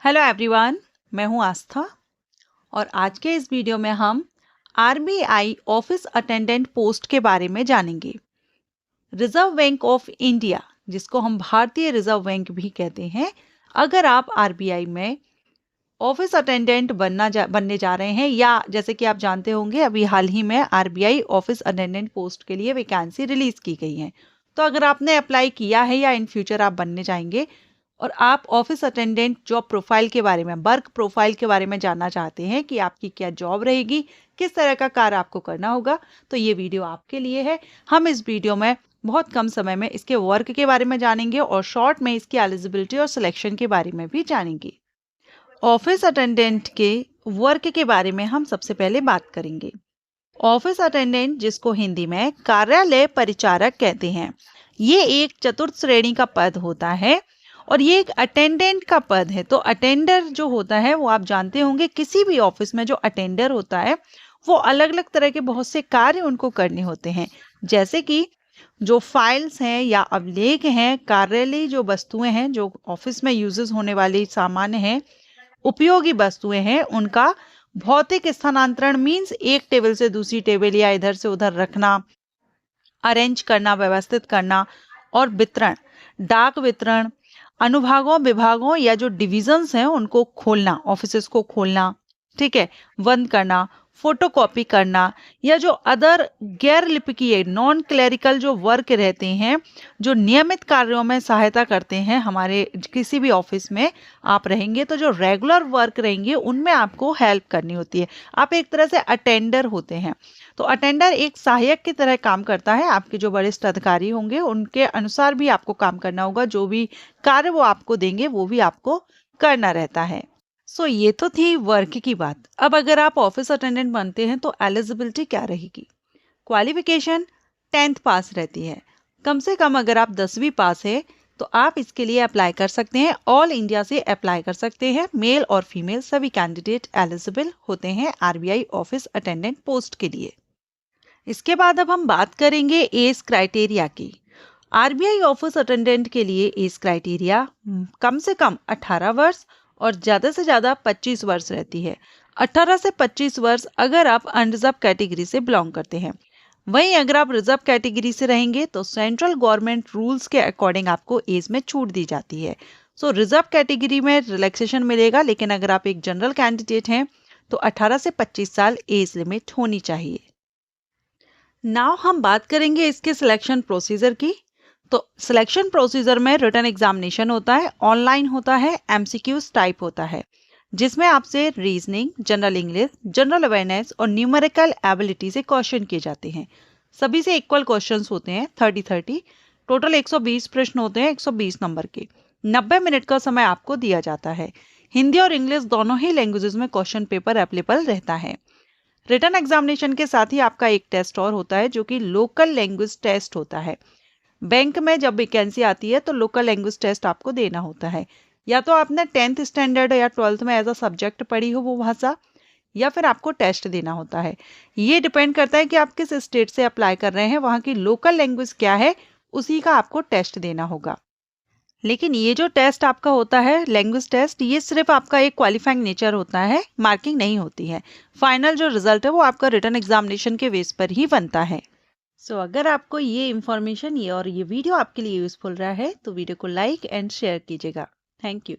Hello everyone, मैं हूं आस्था और आज के इस वीडियो में हम आरबीआई ऑफिस अटेंडेंट पोस्ट के बारे में जानेंगे। रिजर्व बैंक ऑफ इंडिया, जिसको हम भारतीय रिजर्व बैंक भी कहते हैं, अगर आप आरबीआई में ऑफिस अटेंडेंट बनने जा रहे हैं या जैसे कि आप जानते होंगे अभी हाल ही में आरबीआई ऑफिस अटेंडेंट पोस्ट के लिए वैकेंसी रिलीज की गई है। तो अगर आपने अप्लाई किया है या इन फ्यूचर आप बनने जाएंगे और आप ऑफिस अटेंडेंट जॉब प्रोफाइल के बारे में, वर्क प्रोफाइल के बारे में जानना चाहते हैं कि आपकी क्या जॉब रहेगी, किस तरह का कार्य आपको करना होगा, तो ये वीडियो आपके लिए है। हम इस वीडियो में बहुत कम समय में इसके वर्क के बारे में जानेंगे और शॉर्ट में इसकी एलिजिबिलिटी और सिलेक्शन के बारे में भी जानेंगे। ऑफिस अटेंडेंट के वर्क के बारे में हम सबसे पहले बात करेंगे। ऑफिस अटेंडेंट, जिसको हिंदी में कार्यालय परिचारक कहते हैं, ये एक चतुर्थ श्रेणी का पद होता है और ये एक अटेंडेंट का पद है। तो अटेंडर जो होता है वो आप जानते होंगे, किसी भी ऑफिस में जो अटेंडर होता है वो अलग अलग तरह के बहुत से कार्य उनको करने होते हैं, जैसे कि जो फाइल्स हैं या अभिलेख हैं, कार्यालय जो वस्तुएं हैं, जो ऑफिस में यूजेस होने वाली सामान्य हैं, उपयोगी वस्तुएं हैं, उनका भौतिक स्थानांतरण मीन्स एक टेबल से दूसरी टेबल या इधर से उधर रखना, अरेंज करना, व्यवस्थित करना, और वितरण, डाक वितरण, अनुभागों, विभागों या जो डिविजन्स हैं उनको खोलना, ऑफिसेस को खोलना, ठीक है, बंद करना, फोटोकॉपी करना, या जो अदर गैर लिपिकीय नॉन क्लरिकल जो वर्क रहते हैं, जो नियमित कार्यों में सहायता करते हैं। हमारे किसी भी ऑफिस में आप रहेंगे तो जो रेगुलर वर्क रहेंगे उनमें आपको हेल्प करनी होती है। आप एक तरह से अटेंडर होते हैं। तो अटेंडर एक सहायक की तरह काम करता है। आपके जो वरिष्ठ अधिकारी होंगे उनके अनुसार भी आपको काम करना होगा, जो भी कार्य वो आपको देंगे वो भी आपको करना रहता है। सो ये तो थी वर्क की बात। अब अगर आप ऑफिस अटेंडेंट बनते हैं तो एलिजिबिलिटी क्या रहेगी? क्वालिफिकेशन 10th पास रहती है। कम से कम अगर आप 10वीं पास है तो आप इसके लिए अप्लाई कर सकते हैं। ऑल इंडिया से अप्लाई कर सकते हैं। मेल और फीमेल सभी कैंडिडेट एलिजिबल होते हैं आरबीआई ऑफिस अटेंडेंट पोस्ट के लिए। इसके बाद अब हम बात करेंगे एज क्राइटेरिया की। आरबीआई ऑफिस अटेंडेंट के लिए एज क्राइटेरिया कम से कम 18 वर्ष और ज़्यादा से ज़्यादा 25 वर्ष रहती है। 18 से 25 वर्ष अगर आप अनरिजर्व कैटेगरी से बिलोंग करते हैं। वहीं अगर आप रिजर्व कैटेगरी से रहेंगे तो सेंट्रल गवर्नमेंट रूल्स के अकॉर्डिंग आपको एज में छूट दी जाती है। सो रिजर्व कैटेगरी में रिलैक्सेशन मिलेगा, लेकिन अगर आप एक जनरल कैंडिडेट हैं तो 18 से 25 साल एज लिमिट होनी चाहिए। नाउ हम बात करेंगे इसके सिलेक्शन प्रोसीजर की। तो सिलेक्शन प्रोसीजर में रिटन एग्जामिनेशन होता है, ऑनलाइन होता है, एमसीक्यूज टाइप होता है, जिसमें आपसे reasoning, general English, general awareness और न्यूमेरिकल एबिलिटी से क्वेश्चन किए जाते हैं। सभी से इक्वल क्वेश्चंस होते हैं, 30-30। टोटल 120 प्रश्न होते हैं 120 नंबर के। 90 मिनट का समय आपको दिया जाता है। हिंदी और इंग्लिश दोनों ही लैंग्वेजेस में क्वेश्चन पेपर अवेलेबल रहता है। रिटन एग्जामिनेशन के साथ ही आपका एक टेस्ट और होता है जो कि लोकल लैंग्वेज टेस्ट होता है। बैंक में जब वैकेंसी आती है तो लोकल लैंग्वेज टेस्ट आपको देना होता है। या तो आपने 10th स्टैंडर्ड या 12th में एज अ सब्जेक्ट पढ़ी हो वो भाषा, या फिर आपको टेस्ट देना होता है। ये डिपेंड करता है कि आप किस स्टेट से अप्लाई कर रहे हैं, वहाँ की लोकल लैंग्वेज क्या है, उसी का आपको टेस्ट देना होगा। लेकिन ये जो टेस्ट आपका होता है, लैंग्वेज टेस्ट, ये सिर्फ आपका एक क्वालिफाइंग नेचर होता है, मार्किंग नहीं होती है। फाइनल जो रिजल्ट है वो आपका रिटन एग्जामिनेशन के बेस पर ही बनता है। अगर आपको ये इन्फॉर्मेशन और ये वीडियो आपके लिए यूजफुल रहा है तो वीडियो को लाइक एंड शेयर कीजिएगा। Thank you.